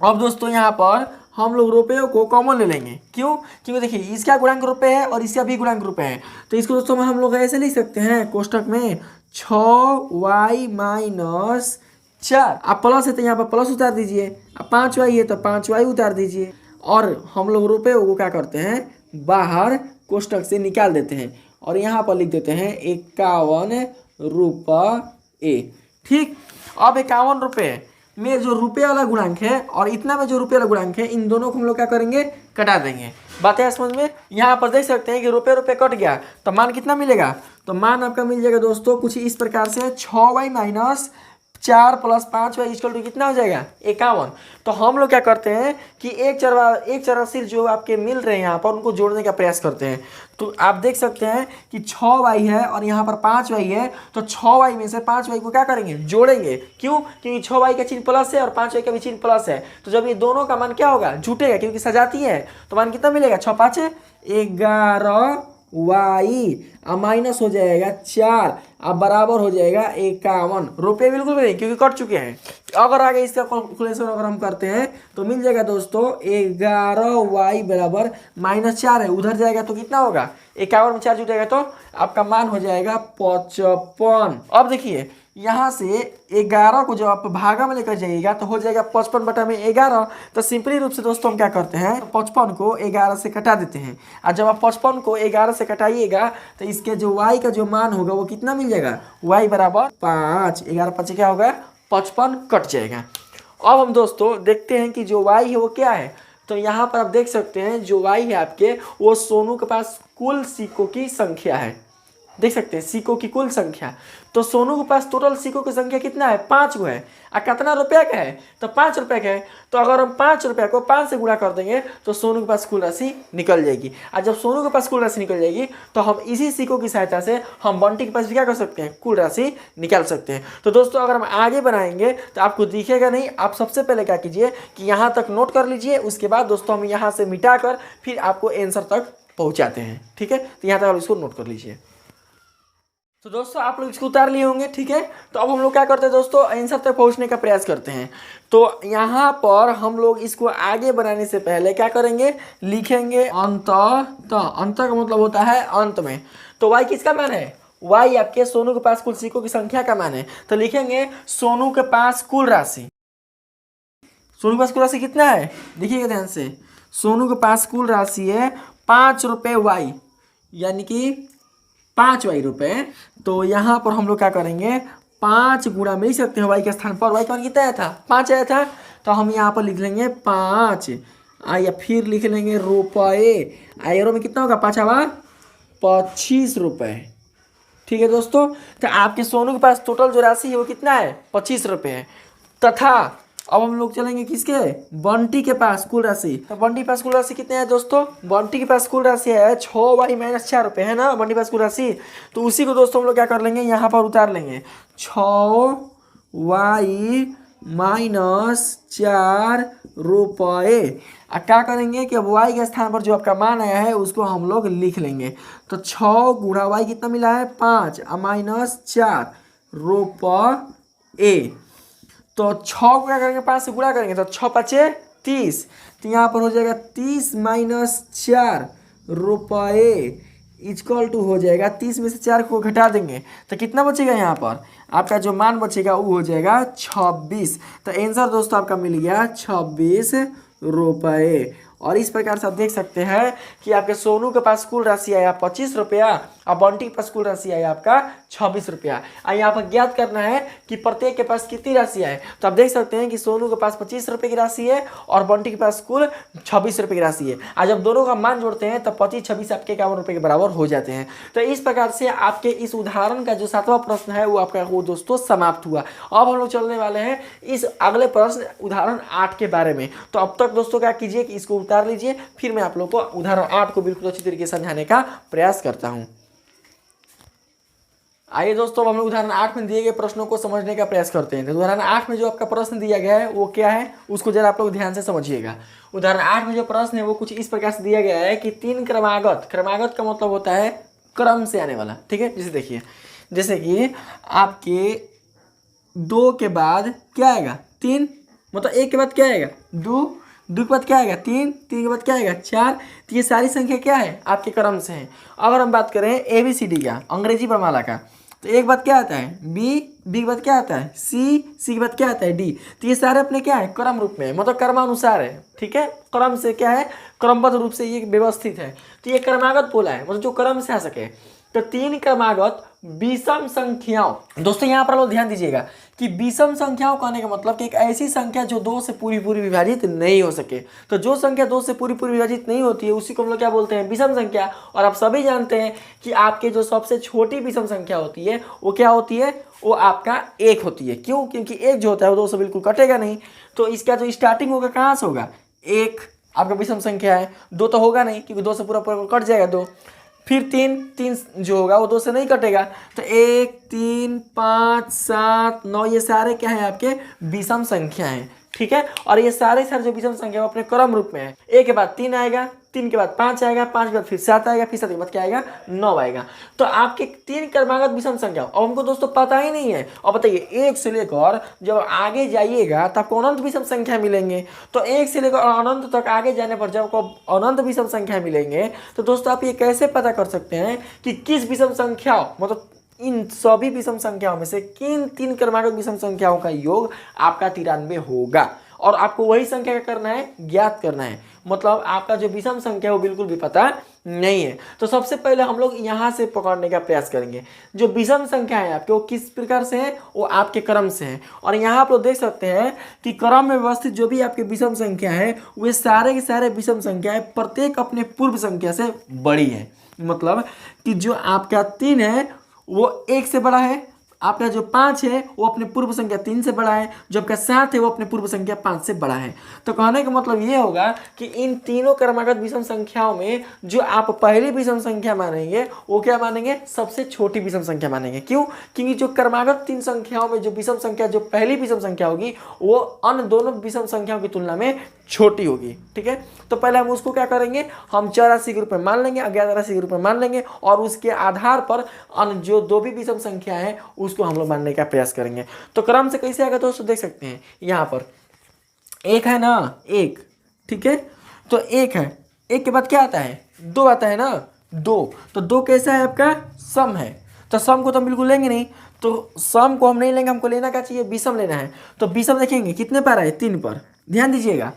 अब दोस्तों यहाँ पर हम लोग रुपयों को कॉमन ले लेंगे, क्यों? क्योंकि देखिए इसका गुणांक रुपये है और इसका भी गुणांक रुपये है, तो इसको दोस्तों हम लोग ऐसे लिख सकते हैं कोष्टक में 6y माइनस 4। आप प्लस है तो यहाँ पर प्लस उतार दीजिए, अब 5y है तो 5y उतार दीजिए, और हम लोग रुपयों को क्या करते हैं बाहर कोष्टक से निकाल देते हैं और यहाँ पर लिख देते हैं 51 रुपये। ठीक, अब 51 रुपये में जो रुपये वाला गुणांक है और इतना में जो रुपये वाला गुणांक है, इन दोनों को हम लोग क्या करेंगे कटा देंगे। बात है समझ में? यहाँ पर देख सकते हैं कि रुपये रुपये कट गया तो मान कितना मिलेगा, तो मान आपका मिल जाएगा दोस्तों कुछ इस प्रकार से 6y minus 4 plus 5y equal to कितना हो जाएगा 51। तो हम लोग क्या करते हैं कि एक चरराशि जो आपके मिल रहे हैं यहाँ पर उनको जोड़ने का प्रयास करते हैं। तो आप देख सकते हैं कि 6y है और यहाँ पर 5y है, तो 6y में से 5y को क्या करेंगे जोड़ेंगे, क्यों? क्योंकि 6y का चिन्ह प्लस है और 5y का भी चिन्ह प्लस है, तो जब ये दोनों का मान क्या होगा जुटेगा, क्योंकि सजाती है, तो मान कितना मिलेगा 6 5 11 y अब माइनस हो जाएगा 4 अब बराबर हो जाएगा 51 रुपये। बिल्कुल भी नहीं क्योंकि कट चुके हैं। अगर आगे इसका कैलकुलेशन अगर हम करते हैं तो मिल जाएगा दोस्तों 11y बराबर -4 है, उधर जाएगा तो कितना होगा 51 में 4 जुटेगा तो आपका मान हो जाएगा 55। अब देखिए यहाँ से 11 को जब आप भागा में लेकर जाइएगा तो हो जाएगा 55/11। तो सिंपली रूप से दोस्तों हम क्या करते हैं 55 को 11 से कटा देते हैं, और जब आप 55 को 11 से कटाइएगा तो इसके जो y का जो मान होगा वो कितना मिल जाएगा y बराबर 5। 11 5 क्या होगा 55 कट जाएगा। अब हम दोस्तों देखते हैं कि जो y है वो क्या है। तो यहाँ पर आप देख सकते हैं जो y है आपके वो सोनू के पास कुल सिक्कों की संख्या है, देख सकते हैं सिक्कों की कुल संख्या। तो सोनू के पास टोटल सिक्कों की संख्या कितना है 5 गो है, और कितना रुपया का है तो 5 रुपये का है। तो अगर हम 5 रुपये को 5 से गुणा कर देंगे तो सोनू के पास कुल राशि निकल जाएगी, और जब सोनू के पास कुल राशि निकल जाएगी तो हम इसी सिक्कों की सहायता से हम बंटी के पास भी क्या कर सकते हैं कुल राशि निकाल सकते हैं। तो दोस्तों अगर हम आगे बनाएंगे तो आपको दिखेगा नहीं, आप सबसे पहले क्या कीजिए कि यहाँ तक नोट कर लीजिए, उसके बाद दोस्तों हम यहाँ से मिटा कर फिर आपको आंसर तक पहुँचाते हैं। ठीक है, तो यहाँ तक आप इसको नोट कर लीजिए। तो दोस्तों आप लोग इसको उतार लिए होंगे, ठीक है। तो अब हम लोग क्या करते हैं दोस्तों आंसर तक पहुंचने का प्रयास करते हैं। तो यहाँ पर हम लोग इसको आगे बढ़ाने से पहले क्या करेंगे लिखेंगे अंत। तो अंत का मतलब होता है अंत में। तो y किसका मान है y आपके सोनू के पास कुल सिक्कों की संख्या का मान है। तो लिखेंगे सोनू के पास कुल राशि, सोनू के पास कुल राशि कितना है देखिएगा ध्यान से, सोनू के पास कुल राशि है 5 रुपये y यानी कि 5 रुपये। तो यहाँ पर हम लोग क्या करेंगे 5 गुणा में लिख सकते हैं y के स्थान पर, y का मान कितना आया था 5 आया था, तो हम यहाँ पर लिख लेंगे 5 या फिर लिख लेंगे रुपये, एरो में कितना होगा 5 25 रुपये। ठीक है दोस्तों, तो आपके सोनू के पास टोटल जो राशि है वो कितना है 25 रुपये है। तथा अब हम लोग चलेंगे किसके बंटी के पास कुल राशि। तो बंटी के पास कुल राशि कितने है दोस्तों, बंटी के पास कुल राशि है 6y माइनस 4 रुपये है ना बंटी के पास कुल राशि। तो उसी को दोस्तों हम लोग क्या कर लेंगे यहाँ पर उतार लेंगे 6y माइनस 4 रुपये। क्या करेंगे कि अब y के स्थान पर जो आपका मान आया है उसको हम लोग लिख लेंगे। तो 6 गुणा y कितना मिला है 5 माइनस 4 रुपये। तो 6 को क्या करेंगे 5 से गुणा करेंगे तो 6 5 30, तो यहाँ पर हो जाएगा 30 माइनस 4 रुपये इक्वल टू हो जाएगा 30 में से 4 को घटा देंगे तो कितना बचेगा यहाँ पर आपका जो मान बचेगा वो हो जाएगा 26। तो आंसर दोस्तों आपका मिल गया 26 रुपये। और इस प्रकार से आप देख सकते हैं कि आपके सोनू के पास कुल राशि आया 25 रुपया और बंटी के पास कुल राशि आया आपका 26 रुपया। यहाँ पर ज्ञात करना है कि प्रत्येक के पास कितनी राशि है। तो आप देख सकते हैं कि सोनू के पास 25 रुपये की राशि है और बंटी के पास कुल 26 रुपये की राशि है। आज जब दोनों का मान जोड़ते हैं तो 25 26 आपके 51 रुपये के बराबर हो जाते हैं। तो इस प्रकार से आपके इस उदाहरण का जो 7वां प्रश्न है वो आपका वो दोस्तों समाप्त हुआ। अब हम लोग चलने वाले हैं इस अगले प्रश्न उदाहरण 8 के बारे में। तो अब तक दोस्तों क्या कीजिए कि इसको उतार लीजिए, फिर मैं आप लोग को उदाहरण 8 को बिल्कुल अच्छी तरीके से समझाने का प्रयास करता हूं। आइए दोस्तों, अब हम लोग उदाहरण 8 में दिए गए प्रश्नों को समझने का प्रयास करते हैं। तो उदाहरण 8 में जो आपका प्रश्न दिया गया है वो क्या है, उसको जरा आप लोग ध्यान से समझिएगा। उदाहरण 8 में जो प्रश्न है वो कुछ इस प्रकार से दिया गया है कि 3 क्रमागत, क्रमागत का मतलब होता है क्रम से आने वाला, ठीक है। जैसे देखिए, जैसे कि आपके 2 के बाद क्या आएगा 3, मतलब 1 के बाद क्या आएगा 2, 2 के बाद क्या आएगा 3, 3 के बाद क्या आएगा 4। तो ये सारी संख्या क्या है, आपके क्रम से है। अगर हम बात करें ABCD का, अंग्रेजी वर्णमाला का, तो एक बात क्या आता है B, B के बाद क्या आता है C, C के बाद क्या आता है D। तो ये सारे अपने क्या है, क्रम रूप में है, मतलब क्रमानुसार है, ठीक है। क्रम से क्या है, क्रमबद्ध रूप से ये व्यवस्थित है। तो ये क्रमागत बोला है, मतलब जो क्रम से आ सके। तो 3 क्रमागत विषम संख्याओं, दोस्तों यहाँ पर लोग ध्यान दीजिएगा कि विषम संख्याओं कहने का मतलब कि एक ऐसी संख्या जो 2 से पूरी पूरी विभाजित नहीं हो सके। तो जो संख्या 2 से पूरी पूरी विभाजित नहीं होती है उसी को हम लोग क्या बोलते हैं, विषम संख्या। और आप सभी जानते हैं कि आपके जो सबसे छोटी विषम संख्या होती है वो क्या होती है, वो आपका 1 होती है। क्यों, क्योंकि 1 जो होता है वो 2 से बिल्कुल कटेगा नहीं। तो इसका जो स्टार्टिंग होगा कहाँ से होगा, 1 आपका विषम संख्या है, 2 तो होगा नहीं क्योंकि 2 से पूरा पूरा कट जाएगा 2। फिर 3, 3 जो होगा वो 2 से नहीं कटेगा। तो 1, 3, 5, 7, 9 ये सारे क्या है आपके विषम संख्या हैं, ठीक है। और ये सारे जो विषम संख्या वो अपने क्रम रूप में है। 1 के बाद 3 आएगा, 3 के बाद 5 आएगा, 5 के बाद फिर 7 आएगा, फिर 7 के बाद क्या आएगा 9 आएगा। तो आपके 3 क्रमागत विषम संख्या और हमको दोस्तों पता ही नहीं है। और बताइए 1 से लेकर जब आगे जाइएगा तो आपको अनंत विषम संख्या मिलेंगे। तो 1 से लेकर अनंत तक आगे जाने पर जब आपको अनंत विषम संख्या मिलेंगे तो दोस्तों आप ये कैसे पता कर सकते हैं कि किस विषम संख्या, मतलब इन सभी विषम संख्याओं में से किन 3 क्रमागत विषम संख्याओं का योग आपका 93 होगा। और आपको वही संख्या क्या करना है, ज्ञात करना है। मतलब आपका जो विषम संख्या वो बिल्कुल भी पता नहीं है। तो सबसे पहले हम लोग यहाँ से पकड़ने का प्रयास करेंगे। जो विषम संख्या है आपके वो किस प्रकार से है, वो आपके क्रम से है। और यहाँ आप लोग देख सकते हैं कि क्रम में व्यवस्थित जो भी आपके विषम संख्या है वे सारे के सारे विषम संख्या है प्रत्येक अपने पूर्व संख्या से बड़ी है। मतलब कि जो आपका 3 है वो 1 से बड़ा है, आपका जो 5 है वो अपने पूर्व संख्या 3 से बड़ा है, जो आपका 7 है वो अपने पूर्व संख्या 5 से बड़ा है। तो कहने का मतलब ये होगा कि इन तीनों क्रमागत विषम संख्याओं में जो आप पहली विषम संख्या मानेंगे वो क्या मानेंगे, सबसे छोटी विषम संख्या मानेंगे। क्यों, क्योंकि जो क्रमागत 3 संख्याओं में जो विषम संख्या जो पहली विषम संख्या होगी वो अन्य दोनों विषम संख्याओं की तुलना में छोटी होगी, ठीक है। तो पहले हम उसको क्या करेंगे, हम 84 के रूप में मान लेंगे, 11 के रूप में मान लेंगे और उसके आधार पर अन्य जो 2 भी विषम संख्या है उसको हम लोग मानने का प्रयास करेंगे। तो क्रम से कैसे आएगा दोस्तों, देख सकते हैं यहाँ पर 1 है ना, 1, ठीक है। तो 1 है, 1 के बाद क्या आता है 2 आता है ना, 2। तो 2 कैसा है आपका, सम है। तो सम को तो हम बिल्कुल लेंगे नहीं, तो सम को हम नहीं लेंगे, हमको लेना क्या चाहिए, विषम लेना है। तो विषम देखेंगे कितने पर आए, 3 पर। ध्यान दीजिएगा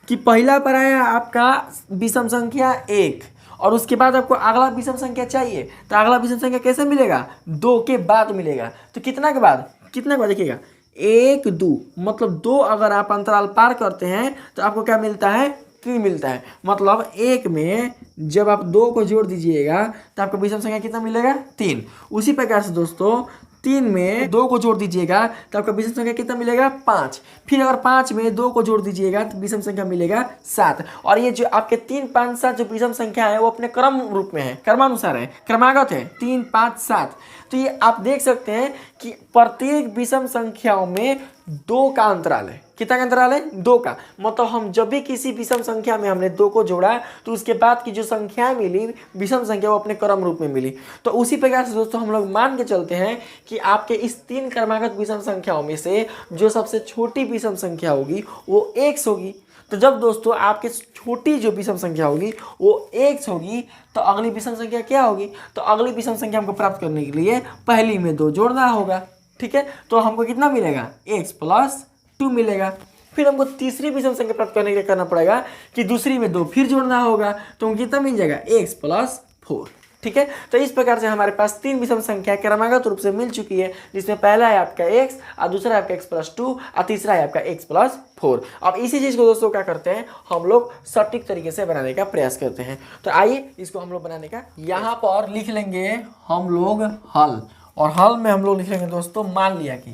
कि पहला पर आया आपका विषम संख्या 1 और उसके बाद आपको अगला विषम संख्या चाहिए। तो अगला विषम संख्या कैसे मिलेगा, 2 के बाद मिलेगा। तो कितना के बाद, कितना के बाद देखिएगा 1, 2, मतलब 2 अगर आप अंतराल पार करते हैं तो आपको क्या मिलता है, 3 मिलता है। मतलब 1 में जब आप 2 को जोड़ दीजिएगा तो आपको विषम संख्या कितना मिलेगा, 3। उसी प्रकार से दोस्तों 3 में 2 को जोड़ दीजिएगा तो आपका विषम संख्या कितना मिलेगा, 5। फिर अगर 5 में 2 को जोड़ दीजिएगा तो विषम संख्या मिलेगा 7। और ये जो आपके 3, 5, 7 जो विषम संख्या है वो अपने क्रम रूप में है, क्रमानुसार है, क्रमागत है 3, 5, 7। तो ये आप देख सकते हैं कि प्रत्येक विषम संख्याओं में 2 का अंतराल है। कितना का अंतराल है, 2 का। मतलब हम जब भी किसी विषम संख्या में हमने 2 को जोड़ा तो उसके बाद की जो संख्या मिली विषम संख्या वो अपने क्रम रूप में मिली। तो उसी प्रकार से दोस्तों हम लोग मान के चलते हैं कि आपके इस 3 क्रमागत विषम संख्याओं में से जो सबसे छोटी विषम संख्या होगी वो 1 होगी। तो जब दोस्तों आपके छोटी जो विषम संख्या होगी वो 1 होगी तो अगली विषम संख्या क्या होगी, तो अगली विषम संख्या हमको प्राप्त करने के लिए पहली में 2 जोड़ना होगा, ठीक है। तो हमको कितना मिलेगा, x + 2 मिलेगा। फिर हमको तीसरी विषम संख्या प्राप्त करने के लिए करना पड़ेगा कि दूसरी में 2 फिर जोड़ना होगा, तो हमको कितना मिल जाएगा, x + 4, ठीक है। तो इस प्रकार से हमारे पास 3 विषम संख्या क्रमागत रूप से मिल चुकी है, जिसमें पहला है आपका x और दूसरा है आपका x + 2 और तीसरा है आपका x + 4। अब इसी चीज़ को दोस्तों क्या करते हैं, हम लोग सटीक तरीके से बनाने का प्रयास करते हैं। तो आइए इसको हम लोग बनाने का, यहाँ पर लिख लेंगे हम लोग हल। और हल में हम लोग लिख लेंगे दोस्तों, मान लिया कि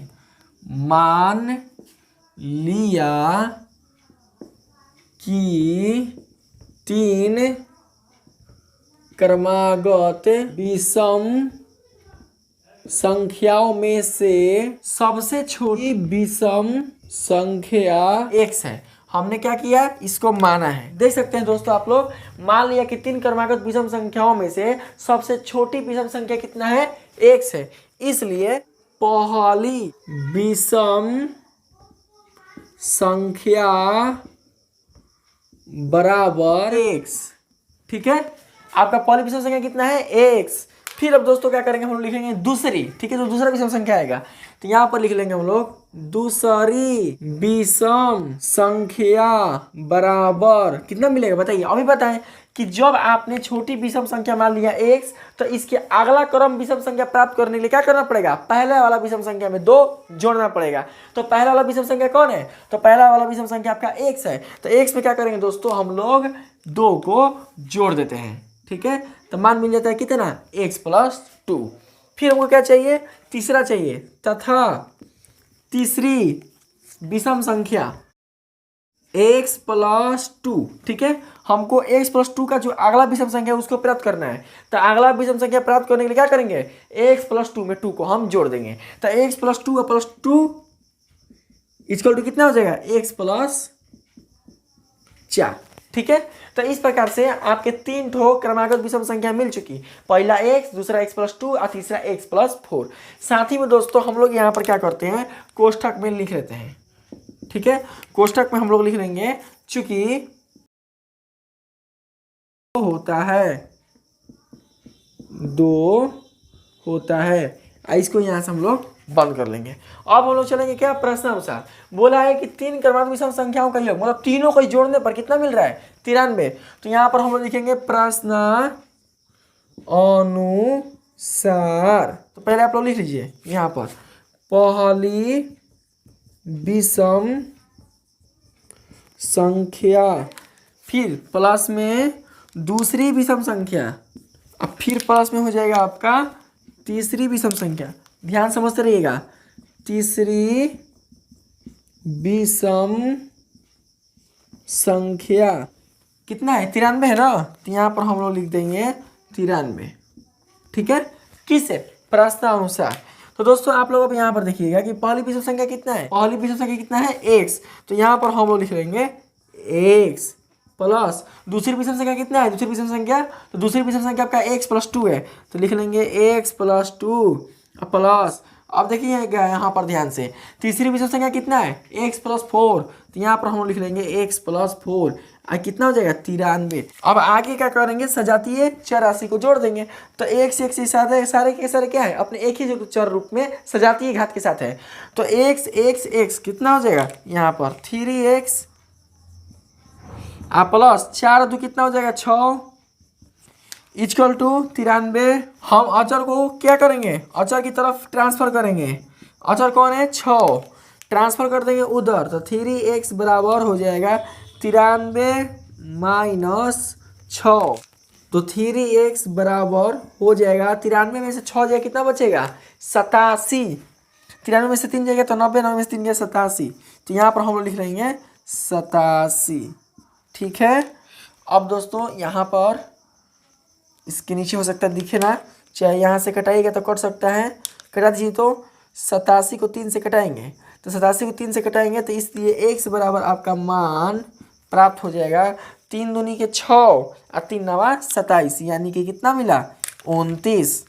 3 क्रमागत विषम संख्याओं में से सबसे छोटी विषम संख्या x है। हमने क्या किया, इसको माना है। देख सकते हैं दोस्तों आप लोग, मान लिया कि 3 क्रमागत विषम संख्याओं में से सबसे छोटी विषम संख्या कितना है, x है। इसलिए पहली विषम संख्या बराबर x। ठीक है, आपका पहली विषम संख्या कितना है, x। फिर अब दोस्तों क्या करेंगे, हम लोग लिखेंगे दूसरी। ठीक है, तो दूसरा विषम संख्या आएगा, तो यहाँ पर लिख लेंगे हम लोग दूसरी विषम संख्या बराबर कितना मिलेगा बताइए। अभी बताएं कि जब आपने छोटी विषम संख्या मान लिया x, तो इसके अगला क्रम विषम संख्या प्राप्त करने के लिए क्या करना पड़ेगा, पहले वाला विषम संख्या में 2 जोड़ना पड़ेगा। तो पहला वाला विषम संख्या कौन है, तो पहला वाला विषम संख्या आपका x है। तो x में क्या करेंगे दोस्तों, हम लोग 2 को जोड़ देते हैं। ठीक है, तो मान मिल जाता है कितना, x + 2। फिर हमको क्या चाहिए, तीसरा चाहिए, तथा तीसरी विषम संख्या x + 2। ठीक है, हमको x + 2 का जो अगला विषम संख्या है उसको प्राप्त करना है। तो अगला विषम संख्या प्राप्त करने के लिए क्या करेंगे, x + 2 में 2 को हम जोड़ देंगे। तो x + 2 + 2 = कितना हो जाएगा, x + 4। ठीक है, तो इस प्रकार से आपके 3 ठो क्रमागत विषम संख्या मिल चुकी, पहला x, दूसरा x + 2 और तीसरा x + 4। साथ ही में दोस्तों हम लोग यहाँ पर क्या करते हैं, कोष्ठक में लिख लेते हैं। ठीक है, कोष्ठक में हम लोग लिख लेंगे, चूंकि होता है 2 होता है, इसको यहाँ से हम लोग बंद कर लेंगे। अब हम लोग चलेंगे क्या, प्रश्नानुसार। बोला है कि 3 क्रमागत विषम संख्याओं का योग, मतलब तीनों को जोड़ने पर कितना मिल रहा है, 93। तो यहाँ पर हम लोग लिखेंगे प्रश्नानुसार। तो पहले आप लोग लिख लीजिए यहाँ पर पहली विषम संख्या, फिर प्लस में दूसरी विषम संख्या, अब फिर प्लस में हो जाएगा आपका तीसरी विषम संख्या। ध्यान समझते रहिएगा, तीसरी विषम संख्या कितना है, 93 है ना, तो यहाँ पर हम लोग लिख देंगे 93। ठीक है, किससे, प्रश्नानुसार। तो दोस्तों आप लोग अब यहाँ पर देखिएगा कि पहली विषम संख्या कितना है, पहली विषम संख्या कितना है, x। तो यहाँ पर हम लोग लिख लेंगे x प्लस दूसरी विषम संख्या कितना है, दूसरी विषम संख्या, तो दूसरी विषम संख्या आपका x + 2 है, तो लिख लेंगे x + 2 प्लस, अब देखिए यहाँ पर ध्यान से, तीसरी विषम संख्या कितना है, x + 4। तो यहाँ पर हम लिख लेंगे x + 4, कितना हो जाएगा, 93। अब आगे क्या करेंगे, सजातीय चर राशि को जोड़ देंगे। तो x सारे के सारे क्या है, अपने एक ही चर रूप में सजातीय घात के साथ है। तो x कितना हो जाएगा, यहाँ पर 3x प्लस 4 2 कितना हो जाएगा, 6 = 93। हम अचर को क्या करेंगे, अचर की तरफ ट्रांसफर करेंगे। अचर कौन है, 6, ट्रांसफर कर देंगे उधर। तो 3x बराबर हो जाएगा 93 - 6। तो 3x बराबर हो जाएगा 93 में से 6 जाएगा कितना बचेगा, 87। 93 में से 3 जाएगा तो 90, 90 में से 3 गया 87। तो यहाँ पर हम लोग लिख लेंगे 87। ठीक है, अब दोस्तों यहाँ पर इसके नीचे हो सकता है दिखे ना, चाहे यहाँ से कटाइएगा तो कट सकता है, कटा दीजिए। तो 87 को 3 से कटाएंगे, तो 87 को 3 से कटाएंगे, तो इसलिए x बराबर आपका मान प्राप्त हो जाएगा 3 दूनी के 6 और 3 नवा 27, यानी कि कितना मिला, 29।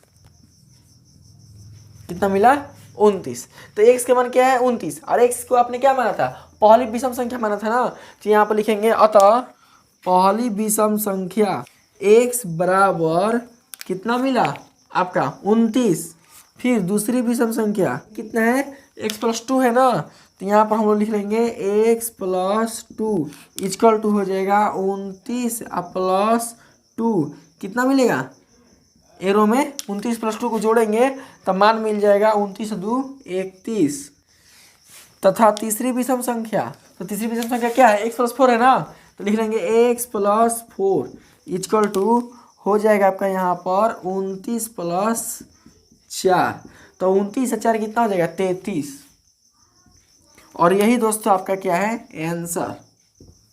कितना मिला, 29। तो x का मान क्या है, 29, और x को आपने क्या माना था, पहली विषम संख्या माना था ना। तो यहाँ पर लिखेंगे अतः पहली विषम संख्या x बराबर कितना मिला आपका, 29। फिर दूसरी विषम संख्या कितना है, x + 2 है ना, तो यहाँ पर हम लोग लिख लेंगे x + 2 = हो जाएगा 29 + 2, कितना मिलेगा, एरो में 29 + 2 को जोड़ेंगे तो मान मिल जाएगा 29 × 2 = 31। तथा तीसरी विषम संख्या, तो तीसरी विषम संख्या क्या है, x + 4 है ना, तो लिख लेंगे x + 4 = हो जाएगा आपका यहाँ पर 29 + 4। तो 29 और 4 कितना हो जाएगा, 33। और यही दोस्तों आपका क्या है, आंसर।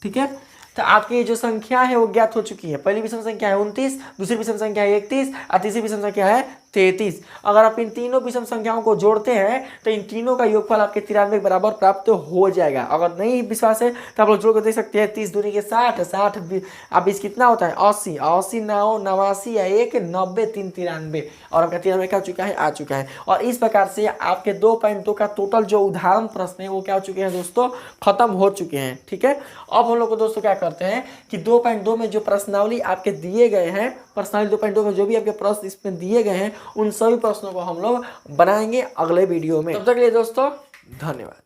ठीक है, तो आपकी जो संख्या है वो ज्ञात हो चुकी है। पहली विषम संख्या है 29, दूसरी विषम संख्या है 31 और तीसरी विषम संख्या है 33। अगर आप इन तीनों विषम संख्याओं को जोड़ते हैं तो इन तीनों का योगफल आपके 93 के बराबर प्राप्त हो जाएगा। अगर नहीं विश्वास है तो आप लोग जोड़ कर देख सकते हैं। 30 दूनी के 60, 60 अब इस कितना होता है 80, 80 9 89 या 1 90 3 93 और आपका 93 क्या हो चुका है आ चुका है। और इस प्रकार से आपके 2.2 का टोटल जो उदाहरण प्रश्न है वो क्या हो चुके हैं दोस्तों, खत्म हो चुके हैं। ठीक है, अब हम लोग को दोस्तों क्या करते हैं कि 2.2 में जो प्रश्नावली आपके दिए गए हैं, प्रश्नावली 2.2 में जो भी आपके प्रश्न इसमें दिए गए हैं उन सभी प्रश्नों को हम लोग बनाएंगे अगले वीडियो में। तब तक के लिए दोस्तों धन्यवाद।